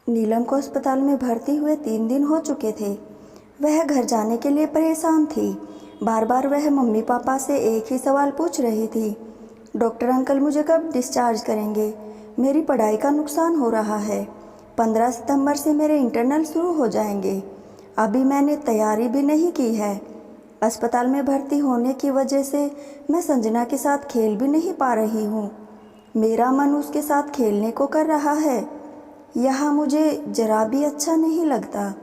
नीलम को अस्पताल में भर्ती हुए 3 दिन हो चुके थे। वह घर जाने के लिए परेशान थी। बार बार वह मम्मी पापा से एक ही सवाल पूछ रही थी, डॉक्टर अंकल मुझे कब डिस्चार्ज करेंगे? मेरी पढ़ाई का नुकसान हो रहा है। 15 सितंबर से मेरे इंटरनल शुरू हो जाएंगे। अभी मैंने तैयारी भी नहीं की है। अस्पताल में भर्ती होने की वजह से मैं संजना के साथ खेल भी नहीं पा रही हूँ। मेरा मन उसके साथ खेलने को कर रहा है। यहाँ मुझे जरा भी अच्छा नहीं लगता,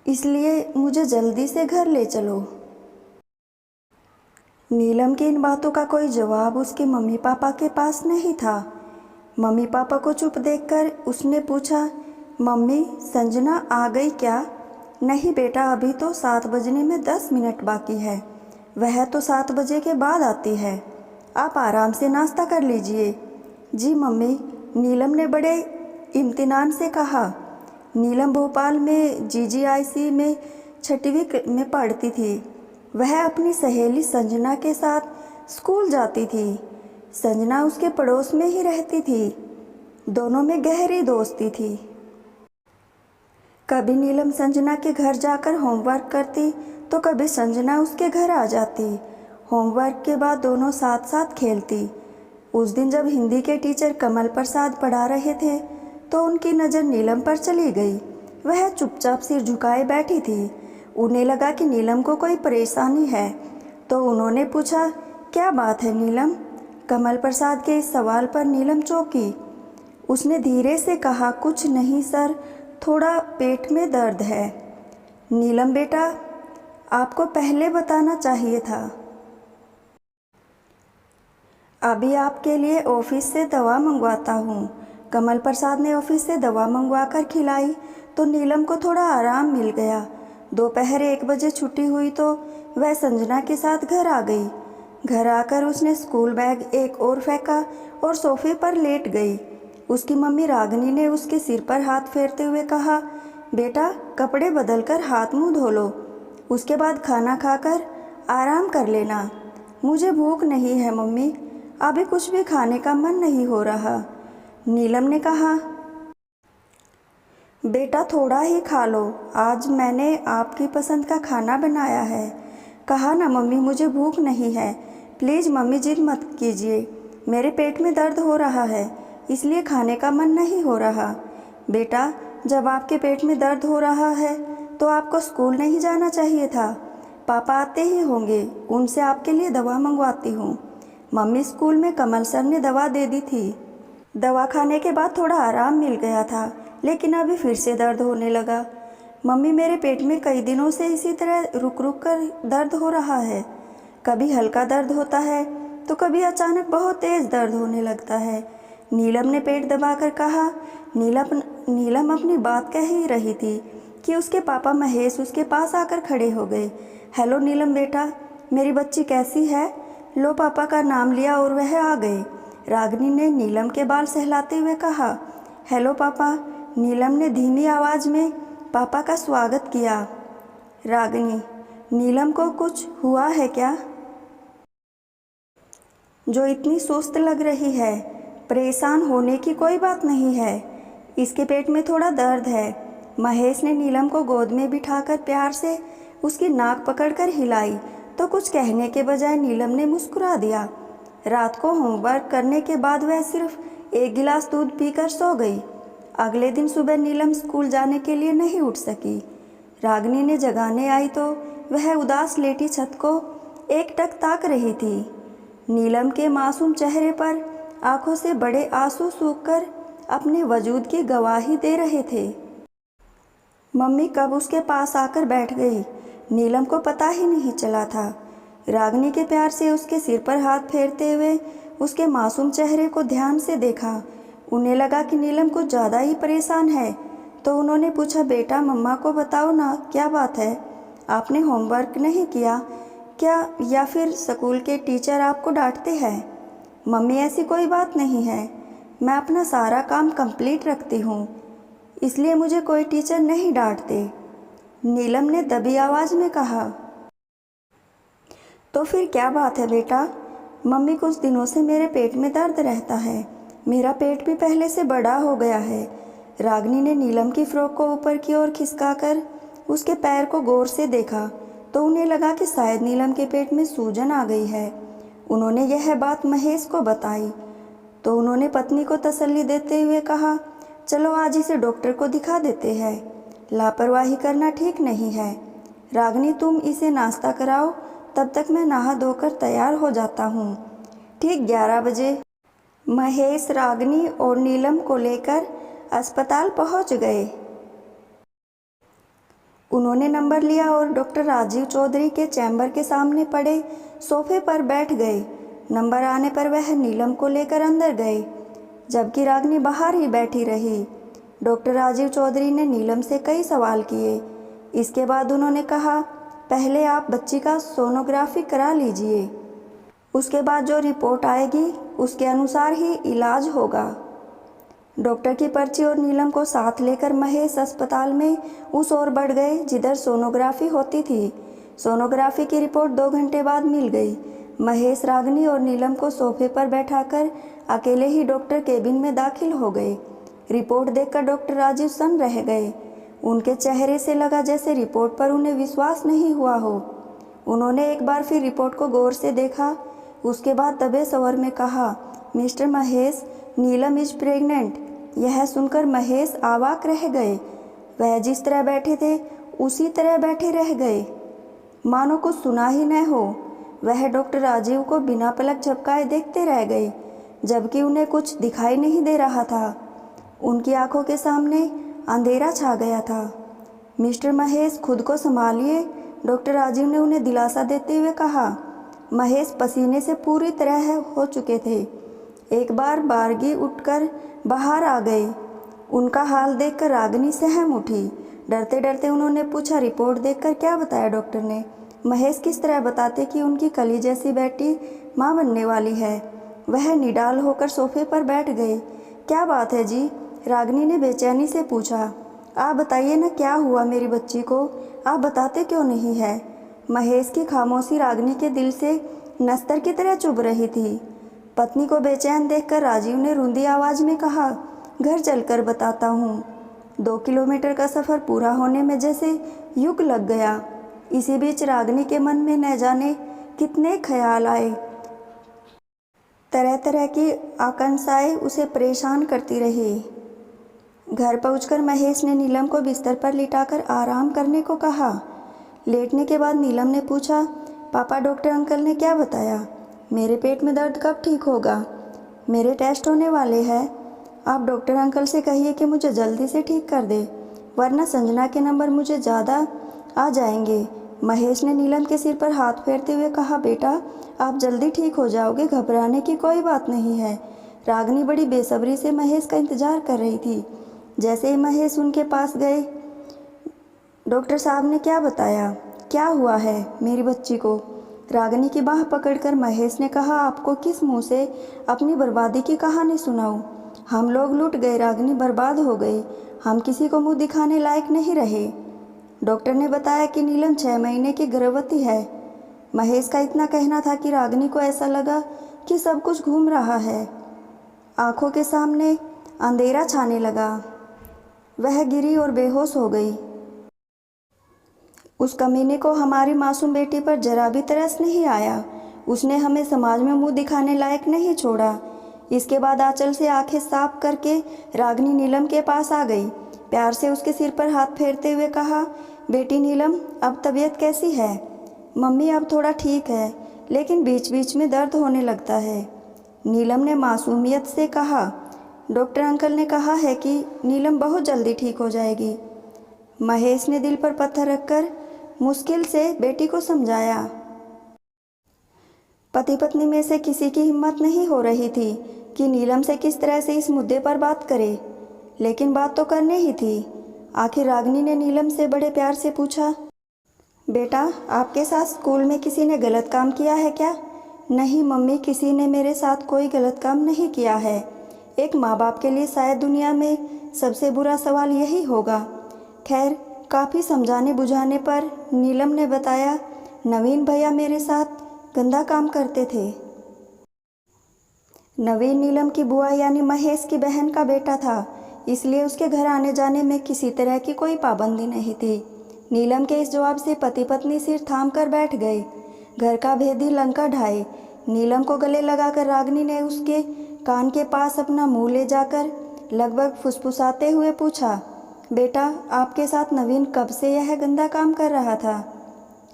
इसलिए मुझे जल्दी से घर ले चलो। नीलम की इन बातों का कोई जवाब उसके मम्मी पापा के पास नहीं था। मम्मी पापा को चुप देखकर उसने पूछा, मम्मी संजना आ गई क्या? नहीं बेटा, अभी तो 7 बजने में 10 मिनट बाकी है। वह तो 7 बजे के बाद आती है। आप आराम से नाश्ता कर लीजिए। जी मम्मी, नीलम ने बड़े इम्तिनान से कहा। नीलम भोपाल में जीजीआईसी में 6वीं में पढ़ती थी। वह अपनी सहेली संजना के साथ स्कूल जाती थी। संजना उसके पड़ोस में ही रहती थी। दोनों में गहरी दोस्ती थी। कभी नीलम संजना के घर जाकर होमवर्क करती तो कभी संजना उसके घर आ जाती। होमवर्क के बाद दोनों साथ साथ खेलती। उस दिन जब हिंदी के टीचर कमल प्रसाद पढ़ा रहे थे तो उनकी नज़र नीलम पर चली गई। वह चुपचाप सिर झुकाए बैठी थी। उन्हें लगा कि नीलम को कोई परेशानी है, तो उन्होंने पूछा, क्या बात है नीलम? कमल प्रसाद के इस सवाल पर नीलम चौंकी। उसने धीरे से कहा, कुछ नहीं सर, थोड़ा पेट में दर्द है। नीलम बेटा, आपको पहले बताना चाहिए था। अभी आपके लिए ऑफिस से दवा मंगवाता हूँ। कमल प्रसाद ने ऑफिस से दवा मंगवाकर खिलाई तो नीलम को थोड़ा आराम मिल गया। दोपहर 1 बजे छुट्टी हुई तो वह संजना के साथ घर आ गई। घर आकर उसने स्कूल बैग एक और फेंका और सोफे पर लेट गई। उसकी मम्मी रागिनी ने उसके सिर पर हाथ फेरते हुए कहा, बेटा कपड़े बदलकर हाथ मुंह धो लो, उसके बाद खाना खाकर आराम कर लेना। मुझे भूख नहीं है मम्मी, अभी कुछ भी खाने का मन नहीं हो रहा। नीलम ने कहा, बेटा थोड़ा ही खा लो, आज मैंने आपकी पसंद का खाना बनाया है। कहा ना मम्मी मुझे भूख नहीं है। प्लीज़ मम्मी जिद मत कीजिए, मेरे पेट में दर्द हो रहा है इसलिए खाने का मन नहीं हो रहा। बेटा जब आपके पेट में दर्द हो रहा है तो आपको स्कूल नहीं जाना चाहिए था। पापा आते ही होंगे, उनसे आपके लिए दवा मंगवाती हूँ। मम्मी स्कूल में कमल सर ने दवा दे दी थी। दवा खाने के बाद थोड़ा आराम मिल गया था, लेकिन अभी फिर से दर्द होने लगा। मम्मी मेरे पेट में कई दिनों से इसी तरह रुक रुक कर दर्द हो रहा है। कभी हल्का दर्द होता है तो कभी अचानक बहुत तेज़ दर्द होने लगता है। नीलम ने पेट दबाकर कहा। नीलम अपनी बात कह ही रही थी कि उसके पापा महेश उसके पास आकर खड़े हो गए। हेलो नीलम बेटा, मेरी बच्ची कैसी है? लो पापा का नाम लिया और वह आ गए। रागिनी ने नीलम के बाल सहलाते हुए कहा, हेलो पापा। नीलम ने धीमी आवाज़ में पापा का स्वागत किया। रागिनी, नीलम को कुछ हुआ है क्या जो इतनी सुस्त लग रही है? परेशान होने की कोई बात नहीं है, इसके पेट में थोड़ा दर्द है। महेश ने नीलम को गोद में बिठाकर प्यार से उसकी नाक पकड़कर हिलाई तो कुछ कहने के बजाय नीलम ने मुस्कुरा दिया। रात को होमवर्क करने के बाद वह सिर्फ 1 गिलास दूध पीकर सो गई। अगले दिन सुबह नीलम स्कूल जाने के लिए नहीं उठ सकी। रागिनी ने जगाने आई तो वह उदास लेटी छत को एकटक ताक रही थी। नीलम के मासूम चेहरे पर आंखों से बड़े आंसू सूखकर अपने वजूद की गवाही दे रहे थे। मम्मी कब उसके पास आकर बैठ गई, नीलम को पता ही नहीं चला था। रागिनी के प्यार से उसके सिर पर हाथ फेरते हुए उसके मासूम चेहरे को ध्यान से देखा। उन्हें लगा कि नीलम कुछ ज़्यादा ही परेशान है, तो उन्होंने पूछा, बेटा मम्मा को बताओ ना, क्या बात है? आपने होमवर्क नहीं किया क्या, या फिर स्कूल के टीचर आपको डांटते हैं? मम्मी ऐसी कोई बात नहीं है, मैं अपना सारा काम कंप्लीट रखती हूँ, इसलिए मुझे कोई टीचर नहीं डांटते। नीलम ने दबी आवाज़ में कहा। तो फिर क्या बात है बेटा? मम्मी कुछ दिनों से मेरे पेट में दर्द रहता है, मेरा पेट भी पहले से बड़ा हो गया है। रागिनी ने नीलम की फ्रॉक को ऊपर की ओर खिसकाकर उसके पैर को गौर से देखा तो उन्हें लगा कि शायद नीलम के पेट में सूजन आ गई है। उन्होंने यह बात महेश को बताई तो उन्होंने पत्नी को तसल्ली देते हुए कहा, चलो आज इसे डॉक्टर को दिखा देते हैं, लापरवाही करना ठीक नहीं है। रागिनी तुम इसे नाश्ता कराओ, तब तक मैं नहा धोकर तैयार हो जाता हूँ। ठीक 11 बजे महेश रागिनी और नीलम को लेकर अस्पताल पहुँच गए। उन्होंने नंबर लिया और डॉक्टर राजीव चौधरी के चैम्बर के सामने पड़े सोफे पर बैठ गए। नंबर आने पर वह नीलम को लेकर अंदर गए, जबकि रागिनी बाहर ही बैठी रही। डॉक्टर राजीव चौधरी ने नीलम से कई सवाल किए। इसके बाद उन्होंने कहा, पहले आप बच्ची का सोनोग्राफी करा लीजिए, उसके बाद जो रिपोर्ट आएगी उसके अनुसार ही इलाज होगा। डॉक्टर की पर्ची और नीलम को साथ लेकर महेश अस्पताल में उस ओर बढ़ गए जिधर सोनोग्राफी होती थी। सोनोग्राफी की रिपोर्ट 2 घंटे बाद मिल गई। महेश रागिनी और नीलम को सोफे पर बैठाकर अकेले ही डॉक्टर केबिन में दाखिल हो गए। रिपोर्ट देखकर डॉक्टर राजीव सन्न रह गए। उनके चेहरे से लगा जैसे रिपोर्ट पर उन्हें विश्वास नहीं हुआ हो। उन्होंने एक बार फिर रिपोर्ट को गौर से देखा, उसके बाद दबे स्वर में कहा, mister Mahesh, Neelam is pregnant. यह सुनकर महेश अवाक रह गए। वह जिस तरह बैठे थे उसी तरह बैठे रह गए, मानो कुछ सुना ही न हो। वह डॉक्टर राजीव को बिना पलक झपकाए देखते रह गए, जबकि उन्हें कुछ दिखाई नहीं दे रहा था। उनकी आंखों के सामने अंधेरा छा गया था। मिस्टर महेश, खुद को संभालिए, डॉक्टर राजीव ने उन्हें दिलासा देते हुए कहा। महेश पसीने से पूरी तरह हो चुके थे। एक बार बारगी उठकर बाहर आ गए। उनका हाल देखकर रागिनी सहम उठी। डरते डरते उन्होंने पूछा, रिपोर्ट देखकर क्या बताया डॉक्टर ने? महेश किस तरह बताते कि उनकी कली जैसी बेटी माँ बनने वाली है। वह निडाल होकर सोफे पर बैठ गए। क्या बात है जी? रागिनी ने बेचैनी से पूछा। आप बताइए ना, क्या हुआ मेरी बच्ची को? आप बताते क्यों नहीं है? महेश की खामोशी रागिनी के दिल से नस्तर की तरह चुभ रही थी। पत्नी को बेचैन देखकर राजीव ने रुंधी आवाज़ में कहा, घर चलकर बताता हूँ। 2 किलोमीटर का सफ़र पूरा होने में जैसे युग लग गया। इसी बीच रागिनी के मन में न जाने कितने ख्याल आए। तरह तरह की आकांक्षाएं उसे परेशान करती रही। घर पहुंचकर महेश ने नीलम को बिस्तर पर लिटाकर आराम करने को कहा। लेटने के बाद नीलम ने पूछा, पापा, डॉक्टर अंकल ने क्या बताया? मेरे पेट में दर्द कब ठीक होगा? मेरे टेस्ट होने वाले हैं। आप डॉक्टर अंकल से कहिए कि मुझे जल्दी से ठीक कर दे, वरना संजना के नंबर मुझे ज़्यादा आ जाएंगे। महेश ने नीलम के सिर पर हाथ फेरते हुए कहा, बेटा, आप जल्दी ठीक हो जाओगे, घबराने की कोई बात नहीं है। रागिनी बड़ी बेसब्री से महेश का इंतज़ार कर रही थी। जैसे ही महेश उनके पास गए, डॉक्टर साहब ने क्या बताया? क्या हुआ है मेरी बच्ची को? रागिनी की बाह पकड़कर महेश ने कहा, आपको किस मुंह से अपनी बर्बादी की कहानी सुनाऊं? हम लोग लूट गए, रागिनी बर्बाद हो गई, हम किसी को मुंह दिखाने लायक नहीं रहे। डॉक्टर ने बताया कि नीलम 6 महीने की गर्भवती है। महेश का इतना कहना था कि रागिनी को ऐसा लगा कि सब कुछ घूम रहा है। आंखों के सामने अंधेरा छाने लगा। वह गिरी और बेहोश हो गई। उस कमीने को हमारी मासूम बेटी पर जरा भी तरस नहीं आया। उसने हमें समाज में मुंह दिखाने लायक नहीं छोड़ा। इसके बाद आंचल से आंखें साफ करके रागिनी नीलम के पास आ गई। प्यार से उसके सिर पर हाथ फेरते हुए कहा, बेटी नीलम, अब तबीयत कैसी है? मम्मी, अब थोड़ा ठीक है, लेकिन बीच बीच में दर्द होने लगता है। नीलम ने मासूमियत से कहा। डॉक्टर अंकल ने कहा है कि नीलम बहुत जल्दी ठीक हो जाएगी। महेश ने दिल पर पत्थर रखकर मुश्किल से बेटी को समझाया। पति पत्नी में से किसी की हिम्मत नहीं हो रही थी कि नीलम से किस तरह से इस मुद्दे पर बात करे, लेकिन बात तो करनी ही थी। आखिर रागिनी ने नीलम से बड़े प्यार से पूछा, बेटा, आपके साथ स्कूल में किसी ने गलत काम किया है क्या? नहीं मम्मी, किसी ने मेरे साथ कोई गलत काम नहीं किया है। एक माँ बाप के लिए शायद दुनिया में सबसे बुरा सवाल यही होगा। खैर, काफ़ी समझाने बुझाने पर नीलम ने बताया, नवीन भैया मेरे साथ गंदा काम करते थे। नवीन नीलम की बुआ यानी महेश की बहन का बेटा था। इसलिए उसके घर आने जाने में किसी तरह की कोई पाबंदी नहीं थी। नीलम के इस जवाब से पति पत्नी सिर थाम कर बैठ गए। घर का भेदी लंका ढाए। नीलम को गले लगाकर रागिनी ने उसके कान के पास अपना मुंह ले जाकर लगभग फुसफुसाते हुए पूछा, बेटा, आपके साथ नवीन कब से यह गंदा काम कर रहा था?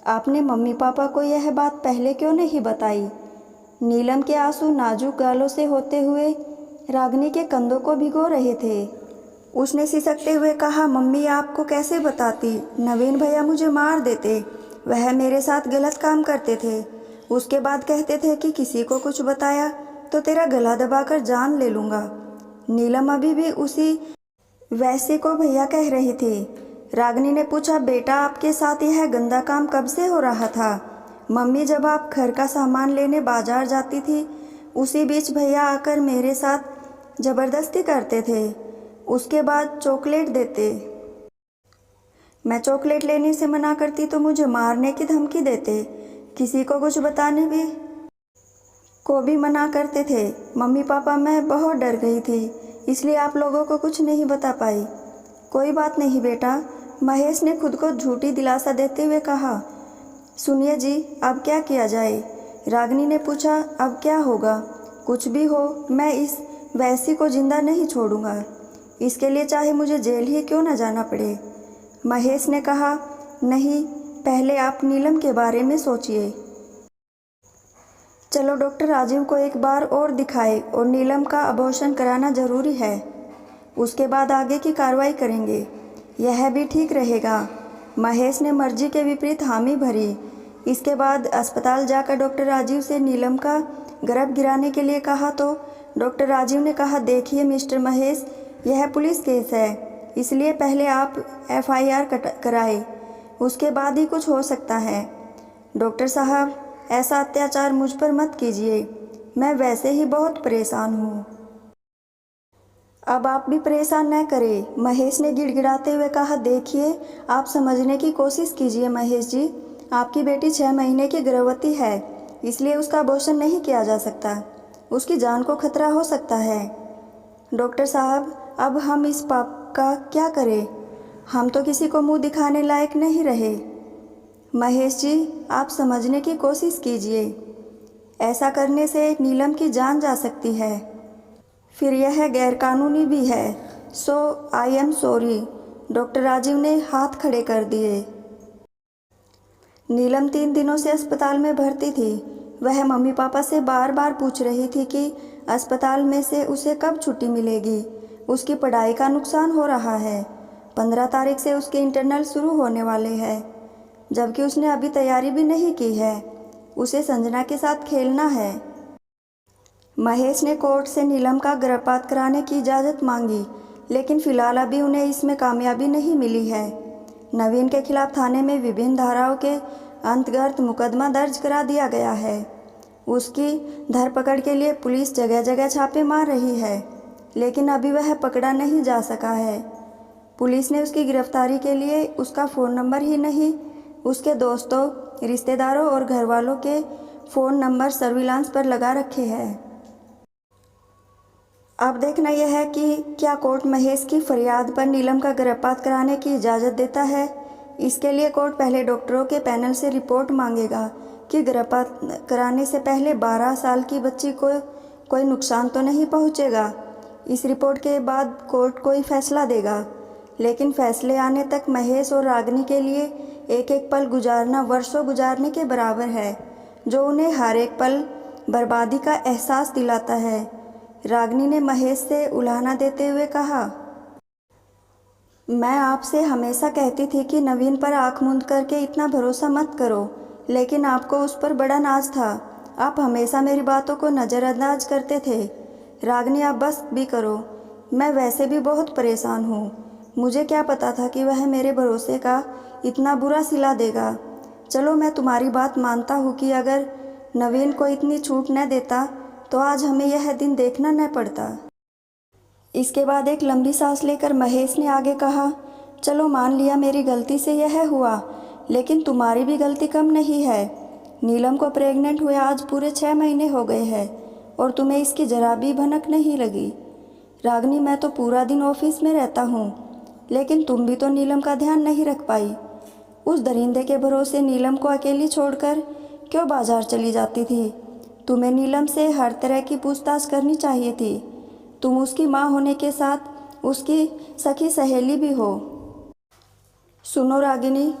आपने मम्मी पापा को यह बात पहले क्यों नहीं बताई? नीलम के आंसू नाजुक गालों से होते हुए रागिनी के कंधों को भिगो रहे थे। उसने सिसकते हुए कहा, मम्मी, आपको कैसे बताती? नवीन भैया मुझे मार देते। वह मेरे साथ गलत काम करते थे। उसके बाद कहते थे कि किसी को कुछ बताया तो तेरा गला दबाकर जान ले लूँगा। नीलम अभी भी उसी वैसे को भैया कह रही थी। रागिनी ने पूछा, बेटा, आपके साथ यह गंदा काम कब से हो रहा था? मम्मी, जब आप घर का सामान लेने बाजार जाती थी, उसी बीच भैया आकर मेरे साथ ज़बरदस्ती करते थे। उसके बाद चॉकलेट देते। मैं चॉकलेट लेने से मना करती तो मुझे मारने की धमकी देते। किसी को कुछ बताने को भी मना करते थे। मम्मी पापा, मैं बहुत डर गई थी, इसलिए आप लोगों को कुछ नहीं बता पाई। कोई बात नहीं बेटा, महेश ने खुद को झूठी दिलासा देते हुए कहा। सुनिए जी, अब क्या किया जाए? रागिनी ने पूछा। अब क्या होगा? कुछ भी हो, मैं इस वैसी को जिंदा नहीं छोड़ूंगा। इसके लिए चाहे मुझे जेल ही क्यों न जाना पड़े। महेश ने कहा। नहीं, पहले आप नीलम के बारे में सोचिए। चलो डॉक्टर राजीव को एक बार और दिखाए और नीलम का अबॉर्शन कराना ज़रूरी है। उसके बाद आगे की कार्रवाई करेंगे। यह भी ठीक रहेगा। महेश ने मर्जी के विपरीत हामी भरी। इसके बाद अस्पताल जाकर डॉक्टर राजीव से नीलम का गर्भ गिराने के लिए कहा तो डॉक्टर राजीव ने कहा, देखिए मिस्टर महेश, यह पुलिस केस है, इसलिए पहले आप FIR कराए, उसके बाद ही कुछ हो सकता है। डॉक्टर साहब, ऐसा अत्याचार मुझ पर मत कीजिए। मैं वैसे ही बहुत परेशान हूँ। अब आप भी परेशान न करें, महेश ने गिड़गिड़ाते हुए कहा। देखिए, आप समझने की कोशिश कीजिए महेश जी, आपकी बेटी 6 महीने की गर्भवती है, इसलिए उसका अबॉर्शन नहीं किया जा सकता। उसकी जान को खतरा हो सकता है। डॉक्टर साहब, अब हम इस पाप का क्या करें? हम तो किसी को मुंह दिखाने लायक नहीं रहे। महेश जी, आप समझने की कोशिश कीजिए। ऐसा करने से नीलम की जान जा सकती है, फिर यह गैरकानूनी भी है। So I am sorry. Doctor Rajiv ने हाथ खड़े कर दिए। नीलम 3 दिनों से अस्पताल में भर्ती थी। वह मम्मी पापा से बार बार पूछ रही थी कि अस्पताल में से उसे कब छुट्टी मिलेगी। उसकी पढ़ाई का नुकसान हो रहा है। 15 तारीख से उसके इंटरनल शुरू होने वाले हैं, जबकि उसने अभी तैयारी भी नहीं की है। उसे संजना के साथ खेलना है। महेश ने कोर्ट से नीलम का गर्भपात कराने की इजाज़त मांगी, लेकिन फ़िलहाल अभी उन्हें इसमें कामयाबी नहीं मिली है। नवीन के खिलाफ थाने में विभिन्न धाराओं के अंतर्गत मुकदमा दर्ज करा दिया गया है। उसकी धरपकड़ के लिए पुलिस जगह जगह छापे मार रही है, लेकिन अभी वह पकड़ा नहीं जा सका है। पुलिस ने उसकी गिरफ्तारी के लिए उसका फ़ोन नंबर ही नहीं, उसके दोस्तों, रिश्तेदारों और घरवालों के फ़ोन नंबर सर्विलांस पर लगा रखे हैं। अब देखना यह है कि क्या कोर्ट महेश की फरियाद पर नीलम का गर्भपात कराने की इजाज़त देता है। इसके लिए कोर्ट पहले डॉक्टरों के पैनल से रिपोर्ट मांगेगा कि गर्भपात कराने से पहले 12 साल की बच्ची को कोई नुकसान तो नहीं पहुंचेगा। इस रिपोर्ट के बाद कोर्ट कोई फैसला देगा, लेकिन फैसले आने तक महेश और रागिनी के लिए एक एक पल गुजारना वर्षों गुजारने के बराबर है, जो उन्हें हर एक पल बर्बादी का एहसास दिलाता है। रागिनी ने महेश से उलाहना देते हुए कहा, मैं आपसे हमेशा कहती थी कि नवीन पर आंख मूंद करके इतना भरोसा मत करो, लेकिन आपको उस पर बड़ा नाज था। आप हमेशा मेरी बातों को नज़रअंदाज करते थे। रागिनी, आप बस भी करो। मैं वैसे भी बहुत परेशान हूँ। मुझे क्या पता था कि वह मेरे भरोसे का इतना बुरा सिला देगा। चलो, मैं तुम्हारी बात मानता हूँ कि अगर नवीन को इतनी छूट न देता तो आज हमें यह दिन देखना न पड़ता। इसके बाद एक लंबी सांस लेकर महेश ने आगे कहा, चलो मान लिया मेरी गलती से यह हुआ, लेकिन तुम्हारी भी गलती कम नहीं है। नीलम को प्रेग्नेंट हुए आज पूरे 6 महीने हो गए हैं और तुम्हें इसकी जरा भी भनक नहीं लगी। रागिनी, मैं तो पूरा दिन ऑफिस में रहता हूँ, लेकिन तुम भी तो नीलम का ध्यान नहीं रख पाई। उस दरिंदे के भरोसे नीलम को अकेली छोड़कर क्यों बाजार चली जाती थी? तुम्हें नीलम से हर तरह की पूछताछ करनी चाहिए थी। तुम उसकी माँ होने के साथ उसकी सखी सहेली भी हो। सुनो रागिनी,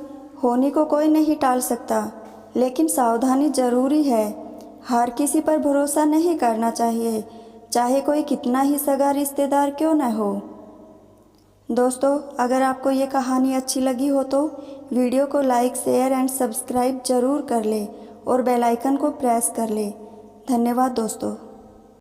होनी को कोई नहीं टाल सकता, लेकिन सावधानी जरूरी है। हर किसी पर भरोसा नहीं करना चाहिए, चाहे कोई कितना ही सगा रिश्तेदार क्यों न हो। दोस्तों, अगर आपको ये कहानी अच्छी लगी हो तो वीडियो को लाइक, शेयर एंड सब्सक्राइब जरूर कर ले और बेल आइकन को प्रेस कर ले। धन्यवाद दोस्तों।